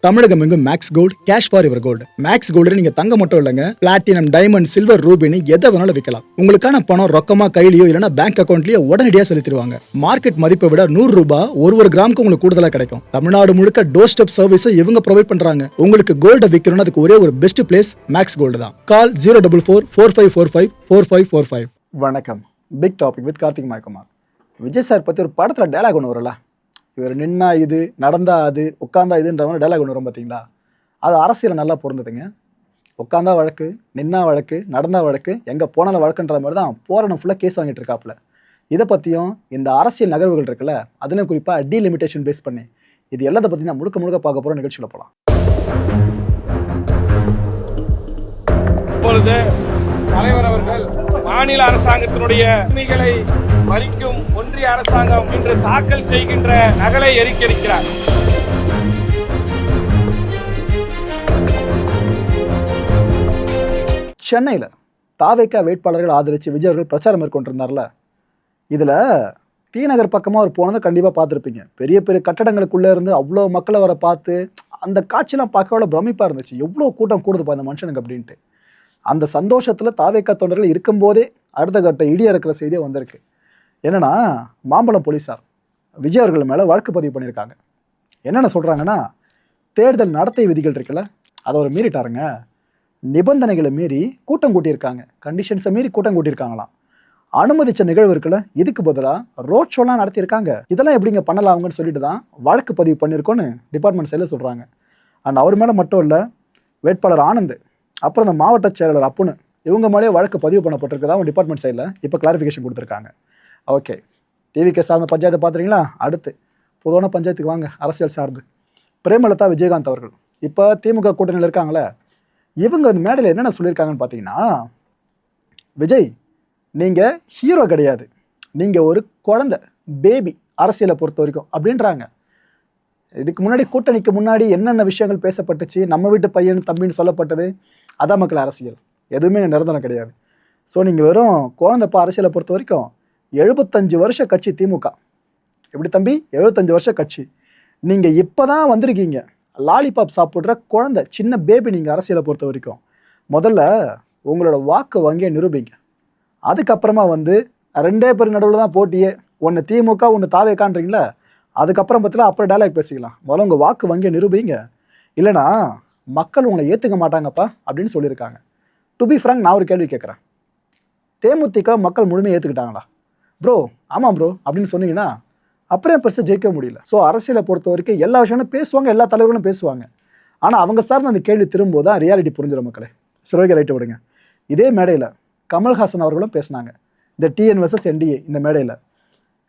தமிழகம் எங்கும் max gold cash for your gold. Max gold நீங்க தங்க மட்டும் இல்லைங்க, பிளாட்டினம், டைமண்ட், சில்வர், ரூபினி எதை வேணாலும் விற்கலாம். உங்களுக்கான பணம் ரொக்கமா கையிலயோ இல்லைன்னா பேங்க் அக்கௌண்ட்லயோ உடனடியாக செலுத்திடுவாங்க. மார்க்கெட் மதிப்பை விட 100 ரூபாய் ஒரு கிராமுக்கு உங்களுக்கு கூடுதலாக கிடைக்கும். தமிழ்நாடு முழுக்க டோர் ஸ்டெப் சர்வீஸும் இவங்க ப்ரொவைட் பண்றாங்க. உங்களுக்கு கோல்ட விற்கணும்னு அதுக்கு ஒரே ஒரு பெஸ்ட் பிளேஸ் மேக்ஸ் கோல்டு தான். கால் 04445454545. வணக்கம். Big topic with Karthik Mayakumar. Vijay sir பத்தி ஒரு படத்துல டயலாக் ஒன்று வரல, இவர் நின்னா இது, நடந்தா அது, உட்காந்தா இதுன்ற மாதிரி டைலாக் ஒன்று வரும் பார்த்தீங்களா? அது அரசியல் நல்லா பொருந்ததுங்க. உட்காந்தா வழக்கு, நின்னா வழக்கு, நடந்தா வழக்கு, எங்கே போனாலும் வழக்குன்ற மாதிரி தான் போராட்டம் ஃபுல்லாக கேஸ் வாங்கிட்டு இருக்காப்புல. இதை பற்றியும் இந்த அரசியல் நகர்வுகள் இருக்குல்ல, அதுலேயும் குறிப்பாக டீலிமிட்டேஷன் பேஸ் பண்ணி இது எல்லாத்தை பற்றி நான் முழுக்க முழுக்க பார்க்க போகிற நிகழ்ச்சியில் போகலாம். இப்பொழுது தலைவர் அவர்கள் மாநில அரசாங்கத்தினுடைய உரிமைகளை பறிக்கும் ஒன்றிய அரசாங்கம் இன்று தாக்கல் செய்கின்ற நகலை எரிக்கிறார். சென்னையில் தாவேகா வேட்பாளர்கள் ஆதரித்து விஜய் அவர்கள் பிரச்சாரம் மேற்கொண்டிருந்தார்ல, இதில் தீநகர் பக்கமாக அவர் போனதை கண்டிப்பாக பார்த்துருப்பீங்க. பெரிய பெரிய கட்டடங்களுக்குள்ளே இருந்து அவ்வளோ மக்களை வர பார்த்து அந்த காட்சியெலாம் பார்க்க அவ்வளோ பிரமிப்பாக இருந்துச்சு. எவ்வளோ கூட்டம் கூடுதுப்பா இந்த மனுஷனுக்கு அப்படின்ட்டு. அந்த சந்தோஷத்தில் தாவேகா தொண்டர்கள் இருக்கும்போதே அடுத்த கட்ட இடி இறக்குற செய்தியே வந்திருக்கு. என்னன்னா, மாம்பழம் போலீஸார் விஜய் அவர்கள் மேலே வழக்கு பதிவு பண்ணியிருக்காங்க. என்னென்ன சொல்கிறாங்கன்னா, தேர்தல் நடத்தை விதிகள் இருக்குல்ல, அதை அவர் மீறிட்டாருங்க. நிபந்தனைகளை மீறி கூட்டம் கூட்டியிருக்காங்க, கண்டிஷன்ஸை மீறி கூட்டம் கூட்டியிருக்காங்களாம். அனுமதிச்ச நிகழ்வு இருக்குல்ல, இதுக்கு பதிலாக ரோட் ஷோலாம் நடத்தியிருக்காங்க. இதெல்லாம் எப்படிங்க பண்ணலாம்னு சொல்லிட்டு தான் வழக்கு பதிவு பண்ணியிருக்கோன்னு டிபார்ட்மெண்ட் சைடில் சொல்கிறாங்க. அண்ட் அவர் மேலே மட்டும் இல்லை, வேட்பாளர் ஆனந்த், அப்புறம் இந்த மாவட்ட செயலாளர் அப்புன்னு இவங்க மேலேயே வழக்கு பதிவு பண்ணப்பட்டிருக்கதா அவங்க டிபார்ட்மெண்ட் சைடில் இப்போ கிளாரிஃபிகேஷன் கொடுத்துருக்காங்க. ஓகே, டிவிக்கு சார்ந்த பஞ்சாயத்தை பார்த்துறீங்களா? அடுத்து பொதுவான பஞ்சாயத்துக்கு வாங்க, அரசியல் சார்ந்து. பிரேமலதா விஜயகாந்த் அவர்கள் இப்போ திமுக கூட்டணியில் இருக்காங்களே, இவங்க அந்த மேடையில் என்னென்ன சொல்லியிருக்காங்கன்னு பார்த்தீங்கன்னா, விஜய் நீங்கள் ஹீரோ கிடையாது, நீங்கள் ஒரு குழந்தை, பேபி அரசியலை பொறுத்த வரைக்கும் அப்படின்றாங்க. இதுக்கு முன்னாடி கூட்டணிக்கு முன்னாடி என்னென்ன விஷயங்கள் பேசப்பட்டுச்சு, நம்ம வீட்டு பையன் தம்பின்னு சொல்லப்பட்டது, அதான் மக்கள் அரசியல், எதுவுமே நிரந்தரம் கிடையாது. ஸோ நீங்கள் வெறும் குழந்தைப்பா அரசியலை பொறுத்த வரைக்கும் 75 வருஷ கட்சி திமுக. எப்படி தம்பி? 75 வருஷ கட்சி. நீங்கள் இப்போ தான் வந்திருக்கீங்க, லாலிபாப் சாப்பிட்ற குழந்தை, சின்ன பேபி. நீங்கள் அரசியலை பொறுத்த வரைக்கும் முதல்ல உங்களோட வாக்கு வங்கியை நிரூபிங்க. அதுக்கப்புறமா வந்து 2 பேர் நடுவில் தான் போட்டியே, ஒன்று திமுக ஒன்று தாவேகான்றீங்களா, அதுக்கப்புறம் பார்த்தீங்கன்னா அப்புறம் டைலாக் பேசிக்கலாம். முதல்ல உங்கள் வாக்கு வங்கியை நிரூபிங்க, இல்லைனா மக்கள் உங்களை ஏற்றுக்க மாட்டாங்கப்பா அப்படின்னு சொல்லியிருக்காங்க. டு பி ஃப்ராங்க், நான் ஒரு கேள்வி கேட்குறேன். தேமுதிக மக்கள் முழுமையாக ஏற்றுக்கிட்டாங்களா? ப்ரோ ஆமாம் ப்ரோ அப்படின்னு சொன்னீங்கன்னா அப்புறம் பெருசாக ஜெயிக்க முடியல. ஸோ அரசியலை பொறுத்த வரைக்கும் எல்லா விஷயமும் பேசுவாங்க, எல்லா தலைவர்களும் பேசுவாங்க. ஆனால் அவங்க சார்ந்த அந்த கேள்வி திரும்பும்போது தான் ரியாலிட்டி புரிஞ்சிடும் மக்களே. சிறுவைக்கு ரைட்டு விடுங்க. இதே மேடையில் கமல்ஹாசன் அவர்களும் பேசினாங்க, இந்த டிஎன் வெர்சஸ் என்டிஏ இந்த மேடையில்.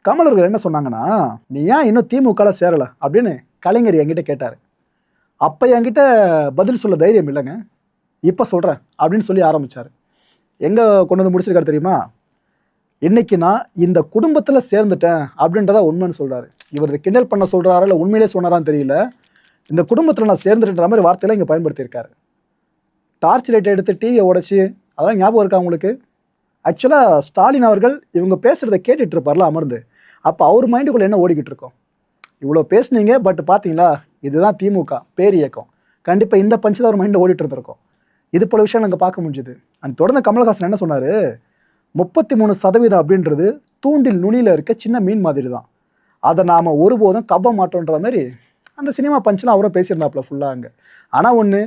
கமல் அவர்கள் என்ன சொன்னாங்கன்னா, நீ ஏன் இன்னும் திமுகவில் சேரலை அப்படின்னு கலைஞர் என்கிட்ட கேட்டார். அப்போ என்கிட்ட பதில் சொல்ல தைரியம் இல்லைங்க, இப்போ சொல்கிறேன் அப்படின்னு சொல்லி ஆரம்பித்தார். எங்கே கொண்டு வந்து முடிச்சிருக்காரு தெரியுமா? இன்னைக்கு நான் இந்த குடும்பத்தில் சேர்ந்துட்டேன் அப்படின்றத உண்மைன்னு சொல்கிறாரு. இவர் இதை கிண்டல் பண்ண சொல்கிறாரா இல்லை உண்மையிலே சொன்னாரான்னு தெரியல. இந்த குடும்பத்தில் நான் சேர்ந்துட்டுன்ற மாதிரி வார்த்தையெல்லாம் இங்கே பயன்படுத்தியிருக்காரு. டார்ச் லைட் எடுத்து டிவியை உடைச்சி, அதெல்லாம் ஞாபகம் இருக்கா உங்களுக்கு? ஆக்சுவலாக ஸ்டாலின் அவர்கள் இவங்க பேசுகிறத கேட்டுட்டு இருப்பார்ல அமர்ந்து, அப்போ அவர் மைண்டுக்குள்ளே என்ன ஓடிக்கிட்டு இருக்கோம்? இவ்வளோ பேசுனீங்க, பட் பார்த்தீங்களா இதுதான் திமுக பேர் இயக்கம், கண்டிப்பாக இந்த பஞ்சு தான் அவர் மைண்டில் ஓடிட்டு இருந்திருக்கோம். இது போல விஷயம் நாங்கள் பார்க்க முடிஞ்சுது. அண்ட் தொடர்ந்து கமல்ஹாசன் என்ன சொன்னார், 33% அப்படின்றது தூண்டில் நுனியில் இருக்க சின்ன மீன் மாதிரி தான், அதை நாம் ஒருபோதும் கவ்வ மாட்டோன்ற மாதிரி அந்த சினிமா பஞ்செலாம் அவரும் பேசியிருந்தாப்புல ஃபுல்லாக அங்கே. ஆனால் ஒன்று,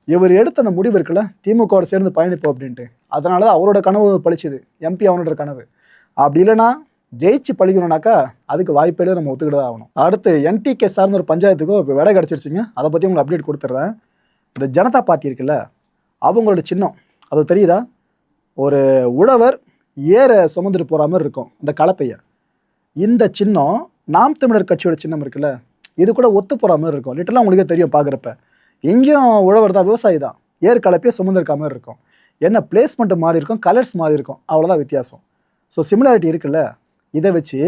இவர் எடுத்த அந்த முடிவு இருக்குல்ல, திமுகவோட சேர்ந்து பயணிப்போம் அப்படின்ட்டு, அதனால தான் அவரோட கனவு பழிச்சுது, எம்பி அவனோட கனவு. அப்படி இல்லைனா ஜெயிச்சு பழிக்கணும்னாக்கா அதுக்கு வாய்ப்பே நம்ம ஒத்துக்கிட்டு தான் ஆகணும். அடுத்து என்டிகே சார்ந்த ஒரு பஞ்சாயத்துக்கும் இப்போ விடை கிடச்சிருச்சுங்க. அதை பற்றி உங்களுக்கு அப்டேட் கொடுத்துட்றேன். இந்த ஜனதா பார்ட்டி இருக்குல்ல, அவங்களோட சின்னம் அது தெரியுதா? ஒரு உழவர் ஏற சுமந்துட்டு போகிற மாதிரி இருக்கும் இந்த கலப்பையை. இந்த சின்னம் நாம் தமிழர் கட்சியோட சின்னம் இருக்குல்ல, இது கூட ஒத்து போகிற மாதிரி இருக்கும். லிட்டரெலாம் உங்களுக்கே தெரியும் பார்க்குறப்ப. எங்கேயும் உழவர் தான், விவசாயி தான், ஏர் கலப்பையை சுமந்துருக்க மாதிரி இருக்கும். என்ன பிளேஸ்மெண்ட்டு மாறி இருக்கும், கலர்ஸ் மாறி இருக்கும், அவ்வளோதான் வித்தியாசம். ஸோ சிமிலாரிட்டி இருக்குல்ல, இதை வச்சு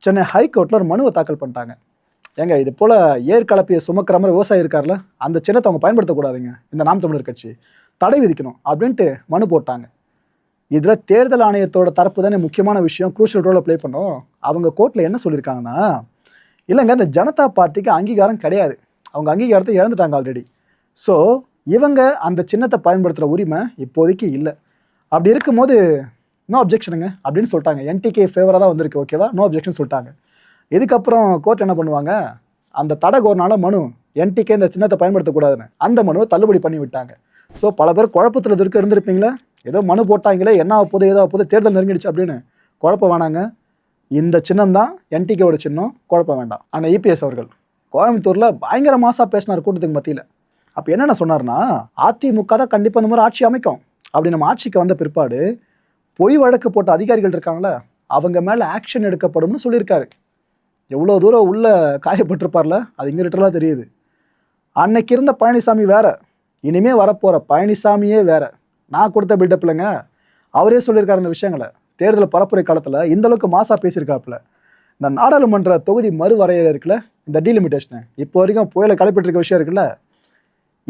சென்னை ஹைகோர்ட்டில் ஒரு மனுவை தாக்கல் பண்ணிட்டாங்க. ஏங்க இது போல் ஏர் கலப்பையை சுமக்கிற மாதிரி விவசாயி இருக்கார்ல, அந்த சின்னத்தை அவங்க பயன்படுத்தக்கூடாதுங்க, இந்த நாம் தமிழர் கட்சி தடை விதிக்கணும் அப்படின்ட்டு மனு போட்டாங்க. இதில் தேர்தல் ஆணையத்தோட தரப்பு தானே முக்கியமான விஷயம், குரூஷியல் ரோலை ப்ளே பண்ணோம். அவங்க கோர்ட்டில் என்ன சொல்லியிருக்காங்கன்னா, இல்லைங்க இந்த ஜனதா பார்ட்டிக்கு அங்கீகாரம் கிடையாது, அவங்க அங்கீகாரத்தை இழந்துட்டாங்க ஆல்ரெடி. ஸோ இவங்க அந்த சின்னத்தை பயன்படுத்துகிற உரிமை இப்போதைக்கு இல்லை. அப்படி இருக்கும்போது நோ அப்ஜெக்ஷனுங்க அப்படின்னு சொல்லிட்டாங்க. என்டிகே ஃபேவராக தான் வந்திருக்கு, ஓகேவா, நோ அப்ஜெக்ஷன் சொல்லிட்டாங்க. இதுக்கப்புறம் கோர்ட் என்ன பண்ணுவாங்க, அந்த தடை கோரினால மனு என்டிகே இந்த சின்னத்தை பயன்படுத்தக்கூடாதுன்னு அந்த மனுவை தள்ளுபடி பண்ணி விட்டாங்க. ஸோ பல பேர் குழப்பத்தில் இருந்திருப்பீங்களே, ஏதோ மனு போட்டாங்களே என்ன ஆகுது ஏதோ ஆகுது தேர்தல் நெருங்கிடுச்சு அப்படின்னு குழப்பம் வேணாங்க. இந்த சின்னம் தான் என்டிகேவோட சின்னம், குழப்பம் வேண்டாம். ஆனால் இபிஎஸ் அவர்கள் கோயம்புத்தூரில் பயங்கர மாசாக பேசினார் கூட்டத்துக்கு மத்தியில். அப்போ என்னென்ன சொன்னார்னா, அதிமுக தான் கண்டிப்பாக இந்த மாதிரி ஆட்சி அமைக்கும் அப்படி நம்ம ஆட்சிக்கு வந்த பிற்பாடு பொய் வழக்கு போட்ட அதிகாரிகள் இருக்காங்களே அவங்க மேலே ஆக்ஷன் எடுக்கப்படும்னு சொல்லியிருக்காரு. எவ்வளோ தூரம் உள்ள காயப்பட்டிருப்பார்ல, அது இங்கே லிட்டரலாக தெரியுது. அன்னைக்கு இருந்த பழனிசாமி வேற, இனிமே வரப்போகிற பழனிசாமியே வேற. நான் கொடுத்த பில்டப் இல்லைங்க, அவரே சொல்லியிருக்காரு இந்த விஷயங்களை. தேர்தல் பரப்புரை காலத்தில் இந்தளவுக்கு மாசாக பேசியிருக்காப்புல. இந்த நாடாளுமன்ற தொகுதி மறுவரையறை இருக்குல்ல, இந்த டீலிமிட்டேஷன் இப்போ வரைக்கும் புயலை கலைப்பட்டிருக்க விஷயம் இருக்குல்ல,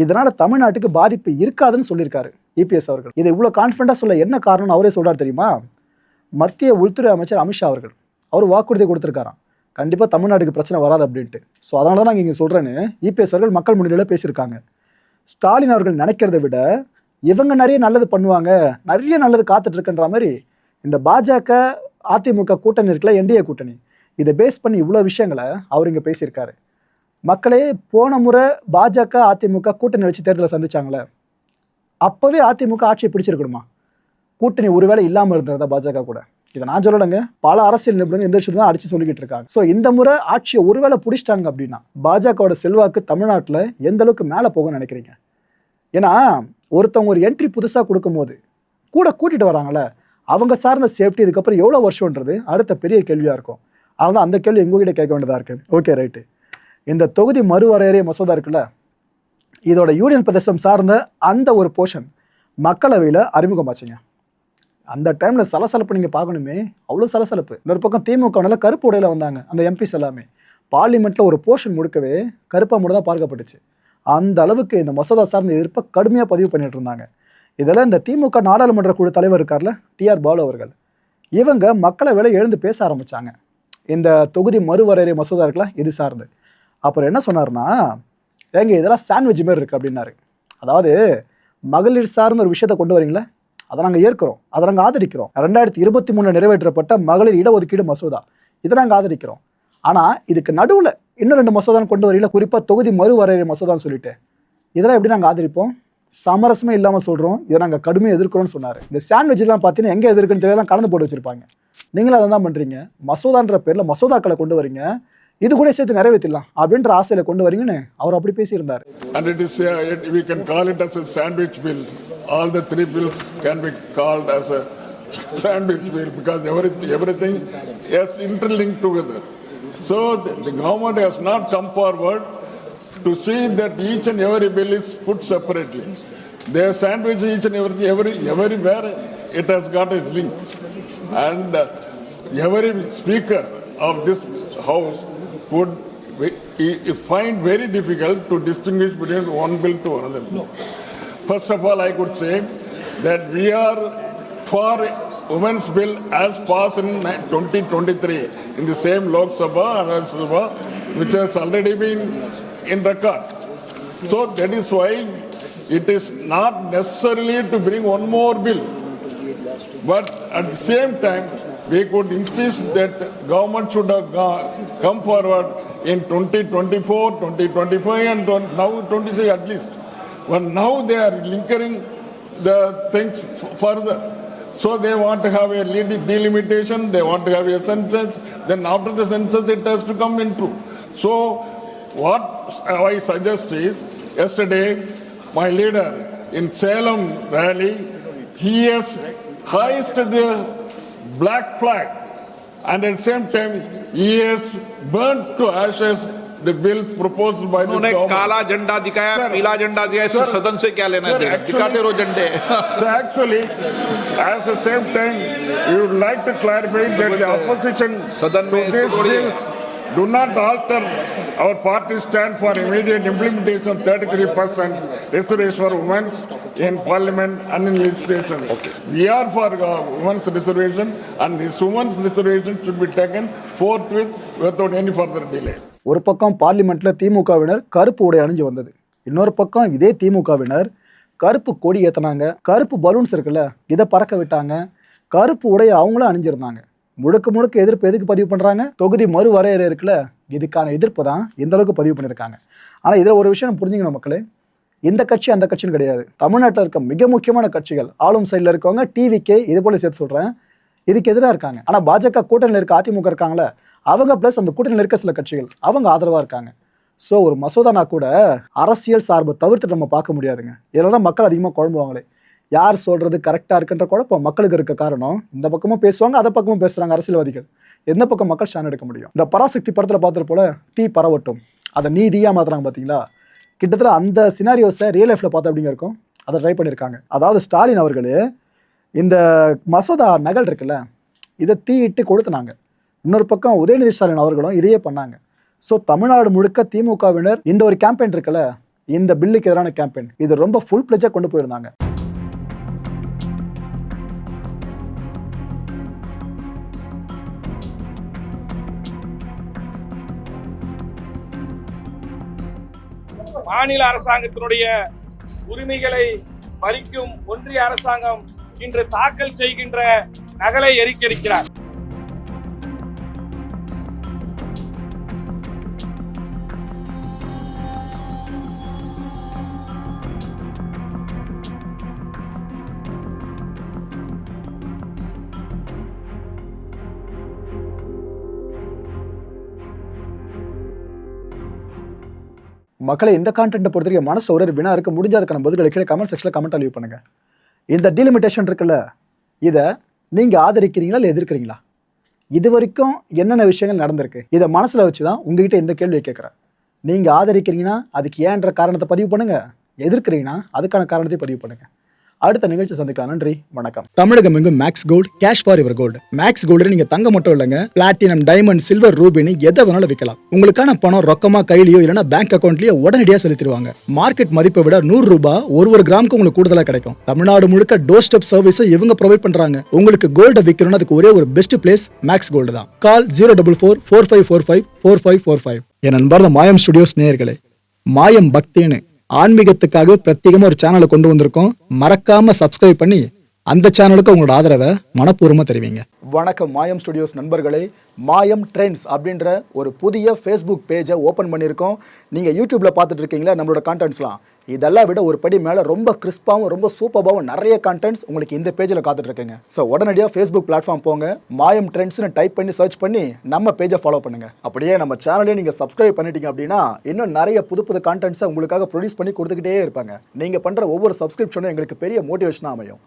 இதனால் தமிழ்நாட்டுக்கு பாதிப்பு இருக்காதுன்னு சொல்லியிருக்காரு இபிஎஸ் அவர்கள். இதை இவ்வளோ கான்ஃபிடண்ட்டாக சொல்ல என்ன காரணம்னு அவரே சொல்கிறார் தெரியுமா? மத்திய உள்துறை அமைச்சர் அமித்ஷா அவர்கள் அவர் வாக்குறுதி கொடுத்துருக்காராம், கண்டிப்பாக தமிழ்நாட்டுக்கு பிரச்சனை வராது அப்படின்ட்டு. ஸோ அதனால தான் நாங்கள் இங்கே சொல்கிறேன்னு இபிஎஸ் அவர்கள் மக்கள் முன்னிலையில் பேசியிருக்காங்க. ஸ்டாலின் அவர்கள் நினைக்கிறத விட இவங்க நிறைய நல்லது பண்ணுவாங்க, நிறைய நல்லது காத்துட்டு இருக்குன்ற மாதிரி இந்த பாஜக அதிமுக கூட்டணி இருக்குல்ல, என்டிஏ கூட்டணி, இதை பேஸ் பண்ணி இவ்வளோ விஷயங்களை அவர் இங்கே பேசியிருக்காரு. மக்களே போன முறை பாஜக அதிமுக கூட்டணி வச்சு தேர்தலை சந்திச்சாங்களே, அப்போவே அதிமுக ஆட்சியை பிடிச்சிருக்கணுமா? கூட்டணி ஒருவேளை இல்லாமல் இருந்ததா பாஜக கூட? இதை நான் சொல்லலைங்க, பல அரசியல் நிபுணர்கள் இந்த விஷயத்தை தான் அடித்து சொல்லிக்கிட்டு இருக்காங்க. ஸோ இந்த முறை ஆட்சியை ஒருவேளை பிடிச்சிட்டாங்க அப்படின்னா பாஜகவோட செல்வாக்கு தமிழ்நாட்டில் எந்த அளவுக்கு மேலே போகும்னு நினைக்கிறீங்க? ஏன்னா ஒருத்தவங்க ஒரு என்ட்ரி புதுசாக கொடுக்கும்போது கூட கூட்டிகிட்டு வராங்களே, அவங்க சார்ந்த சேஃப்டி இதுக்கப்புறம் எவ்வளோ வருஷன்றது அடுத்த பெரிய கேள்வியாக இருக்கும். அதனால அந்த கேள்வி எங்ககிட்ட கேட்க வேண்டியதாக இருக்குது. ஓகே ரைட்டு, இந்த தொகுதி மறுவரையறை மசோதா இருக்குல்ல, இதோட யூனியன் பிரதேசம் சார்ந்த அந்த ஒரு போர்ஷன் மக்களவையில் அறிமுகமாச்சுங்க. அந்த டைமில் சலசலப்பு நீங்கள் பார்க்கணுமே, அவ்வளோ சலசலப்பு. இன்னொரு பக்கம் திமுகனால கருப்பு உடையில் வந்தாங்க அந்த எம்பிஸ் எல்லாமே. பார்லிமெண்ட்டில் ஒரு போர்ஷன் முழுக்கவே கருப்பாக மட்டும் தான் பார்க்கப்பட்டுச்சு. அந்த அளவுக்கு இந்த மசோதா சார்ந்த எதிர்ப்பை கடுமையாக பதிவு பண்ணிட்டு இருந்தாங்க. இதில் இந்த திமுக நாடாளுமன்ற குழு தலைவர் இருக்கார்ல, டிஆர் பாலு அவர்கள், இவங்க மக்களவையில் எழுந்து பேச ஆரம்பித்தாங்க. இந்த தொகுதி மறுவரையறை மசோதா இருக்குல்ல இது சார்ந்து. அப்புறம் என்ன சொன்னார்னா, ஏங்க இதெல்லாம் சாண்ட்விச் மாரி இருக்குது அப்படின்னாரு. அதாவது மகளிர் சார்ந்த ஒரு விஷயத்தை கொண்டு வரீங்களே, அதை நாங்கள் ஏற்கிறோம், அதை நாங்கள் ஆதரிக்கிறோம். 2023 நிறைவேற்றப்பட்ட மகளிர் இடஒதுக்கீடு மசோதா, இதை நாங்கள் ஆதரிக்கிறோம். ஆனால் இதுக்கு நடுவில் இன்னும் 2 மசோதான் கொண்டு வரீங்களா, குறிப்பாக தொகுதி மறுவரையறை மசோதான்னு சொல்லிட்டு, இதெல்லாம் எப்படி நாங்கள் ஆதரிப்போம்? சமரசமே இல்லாமல் சொல்கிறோம், இதை நாங்கள் கடுமையாக எதிர்க்கிறோம்னு சொன்னார். இந்த சாண்ட்விச்லாம் பார்த்தீங்கன்னா எங்கே எதிர்க்குன்னு தெரியலாம், கலந்து போட்டு வச்சுருப்பாங்க. நீங்களும் அதை தான் பண்ணுறீங்க. மசோதான்ற பேரில் மசோதாக்களை கொண்டு வரீங்க, இது கூட சேர்த்து நிறைவேற்றலாம் அப்படின்ற ஆசையில் கொண்டு வரீங்கன்னு அவர் அப்படி பேசியிருந்தார். And it is we can call it as a sandwich bill. All the 3 bills can be called as a sandwich bill because everything is interlinked together. So the government has not come forward to see that each and every bill is put separately. They sandwich each and everywhere it has got a link. And every speaker of this house would find very difficult to distinguish between one bill to another bill. First of all, I could say that we are for women's bill as passed in 2023 in the same Lok Sabha and Rajya Sabha, which has already been in record. So that is why it is not necessarily to bring one more bill. But at the same time, we could insist that government should have come forward in 2024, 2025 and now 26 at least. But now they are linking the things further. So they want to have a delimitation, they want to have a census, then after the census it has to come into. So what I suggest is, yesterday my leader in Salem rally, he has hoisted the black flag and at the same time he has burnt to ashes the bill proposed by the government. उन्होंने काला झंडा दिखाया, पीला झंडा दिया, इससे सदन से क्या लेना देना? दिखाते रहो झंडे. So actually, at the same time, you would like to clarify that the opposition सदन में to these bills do not alter our party stand for immediate implementation of 33% reservation for women in parliament and in legislation. Okay. We are for women's reservation and this women's reservation should be taken forthwith without any further delay. ஒரு பக்கம் பார்லிமெண்ட்டில் திமுகவினர் கருப்பு உடை அணிஞ்சு வந்தது, இன்னொரு பக்கம் இதே திமுகவினர் கருப்பு கொடி ஏற்றினாங்க, கருப்பு பலூன்ஸ் இருக்குல்ல இதை பறக்க விட்டாங்க, கருப்பு உடையை அவங்களும் அணிஞ்சிருந்தாங்க. முழுக்க முழுக்க எதிர்ப்பு எதுக்கு பதிவு பண்ணுறாங்க? தொகுதி மறுவரையறை இருக்குல்ல, இதுக்கான எதிர்ப்பு தான் இந்த அளவுக்கு பதிவு பண்ணியிருக்காங்க. ஆனால் இதில் ஒரு விஷயம் புரிஞ்சுக்கணும் மக்களே, இந்த கட்சி அந்த கட்சின்னு கிடையாது. தமிழ்நாட்டில் இருக்க மிக முக்கியமான கட்சிகள் ஆளும் சைடில் இருக்கவங்க டிவிக்கே இது போல சேர்த்து சொல்கிறேன் இதுக்கு எதிராக இருக்காங்க. ஆனால் பாஜக கூட்டணியில் இருக்க அதிமுக இருக்காங்களே அவங்க ப்ளஸ் அந்த கூட்டணியில் இருக்க சில கட்சிகள் அவங்க ஆதரவாக இருக்காங்க. ஸோ ஒரு மசோதானா கூட அரசியல் சார்பை தவிர்த்து நம்ம பார்க்க முடியாதுங்க. இதில் தான் மக்கள் அதிகமாக குழம்புவாங்களே. யார் சொல்கிறது கரெக்டாக இருக்குன்ற குழப்பம் மக்களுக்கு இருக்க காரணம், இந்த பக்கமும் பேசுவாங்க அதை பக்கமும் பேசுகிறாங்க அரசியல்வாதிகள். எந்த பக்கம் மக்கள் ஸ்டாண்ட் எடுக்க முடியும்? இந்த பராசக்தி படத்தில் பார்த்துட்டு போல டீ பரவட்டும் அதை நீதியாக மாற்றுறாங்க பார்த்தீங்களா? கிட்டத்தட்ட அந்த சினாரியோஸை ரியல் லைஃப்பில் பார்த்து அப்படிங்க இருக்கும். அதை ட்ரை பண்ணியிருக்காங்க. அதாவது ஸ்டாலின் அவர்கள் இந்த மசோதா நகல் இருக்குல்ல இதை தீயிட்டு கொளுத்துனாங்க. இன்னொரு பக்கம் உதயநிதி ஸ்டாலின் அவர்களும் இதையே பண்ணாங்க. ஸோ தமிழ்நாடு முழுக்க திமுகவினர் இந்த ஒரு கேம்பெயின் இருக்குல்ல, இந்த பில்லுக்கு எதிரான கேம்பெயின், இது ரொம்ப ஃபுல் பிளட்ஜாக கொண்டு போயிருந்தாங்க. மாநில அரசாங்கத்தினுடைய உரிமைகளை பறிக்கும் ஒன்றிய அரசாங்கம் இன்று தாக்கல் செய்கின்ற நகலை எரிக்கிறார். மக்களை இந்த கான்டென்ட்டை பொறுத்த வரைக்கும் மனசு ஒரு வினா இருக்க முடிஞ்ச அதுக்கான பதில்களை கீழே கமெண்ட் செக்ஷனில் கமெண்ட் லீவ் பண்ணுங்க. இந்த டீலிமிட்டேஷன் இருக்குல்ல இதை நீங்கள் ஆதரிக்கிறீங்களா இல்லை எதிர்க்கிறீங்களா? இது வரைக்கும் என்னென்ன விஷயங்கள் நடந்திருக்கு இதை மனசில் வச்சு தான் உங்ககிட்ட இந்த கேள்வியை கேட்குறேன். நீங்கள் ஆதரிக்கிறீங்கன்னா அதுக்கு ஏன்ற காரணத்தை பதிவு பண்ணுங்கள், எதிர்க்கிறீங்கன்னா அதுக்கான காரணத்தை பதிவு பண்ணுங்கள். அடுத்த நிகழ்ச்சி சந்திக்கலாம். நன்றி, வணக்கம். தமிழகம் எங்கும் max gold, cash for your gold. Max gold நீங்க தங்க மட்டும் இல்லைங்க, பிளாட்டினம், டைமண்ட், சில்வர், ரூபினி எதை வேணாலும் விற்கலாம். உங்களுக்கான பணம் ரொக்கமா கையிலயோ இல்லைன்னா பேங்க் அக்கௌண்ட்லயோ உடனடியாக செலுத்திடுவாங்க. மார்க்கெட் மதிப்பை விட 100 ரூபாய் ஒரு கிராமுக்கு உங்களுக்கு கூடுதலாக கிடைக்கும். தமிழ்நாடு முழுக்க டோர் ஸ்டெப் சர்வீஸும் இவங்க ப்ரொவைட் பண்றாங்க. உங்களுக்கு கோல்டை விற்கணும்னு அதுக்கு ஒரே ஒரு பெஸ்ட் பிளேஸ் மேக்ஸ் கோல்டு தான். கால் 04445454545. என் அன்பார்ந்த மாயம் ஸ்டுடியோஸ் நேயர்களே, மாயம் பக்தின்னு ஆன்மீகத்துக்காக பிரத்யேகமா ஒரு சேனலை கொண்டு வந்திருக்கோம். மறக்காம சப்ஸ்கிரைப் பண்ணி அந்த சேனலுக்கு உங்களோட ஆதரவை மனப்பூர்வமாக தெரிவிங்க. வணக்கம் மாயம் ஸ்டுடியோஸ் நண்பர்களே. மாயம் ட்ரெண்ட்ஸ் அப்படின்ற ஒரு புதிய ஃபேஸ்புக் பேஜை ஓப்பன் பண்ணியிருக்கோம். நீங்கள் யூடியூப்பில் பார்த்துட்டு இருக்கீங்களா நம்மளோட கான்டென்ட்ஸ்லாம், இதெல்லாம் விட ஒரு படி மேலே ரொம்ப கிறிஸ்பாகவும் ரொம்ப சூப்பராகவும் நிறைய கான்டென்ட்ஸ் உங்களுக்கு இந்த பேஜில் காத்துட்ருக்குங்க. ஸோ உடனடியாக ஃபேஸ்புக் பிளாட்ஃபார்ம் போங்க, மாயம் ட்ரெண்ட்ஸ்னு டைப் பண்ணி சர்ச் பண்ணி நம்ம பேஜை ஃபாலோ பண்ணுங்கள். அப்படியே நம்ம சேனலையும் நீங்கள் சப்ஸ்கிரைப் பண்ணிட்டீங்க அப்படின்னா இன்னும் நிறைய புது கான்டென்ட்ஸை உங்களுக்காக ப்ரொடியூஸ் பண்ணி கொடுத்துக்கிட்டே இருப்பாங்க. நீங்கள் பண்ணுற ஒவ்வொரு சப்ஸ்கிரிப்ஷனும் எங்களுக்கு பெரிய மோட்டிவேஷனாக அமையும்.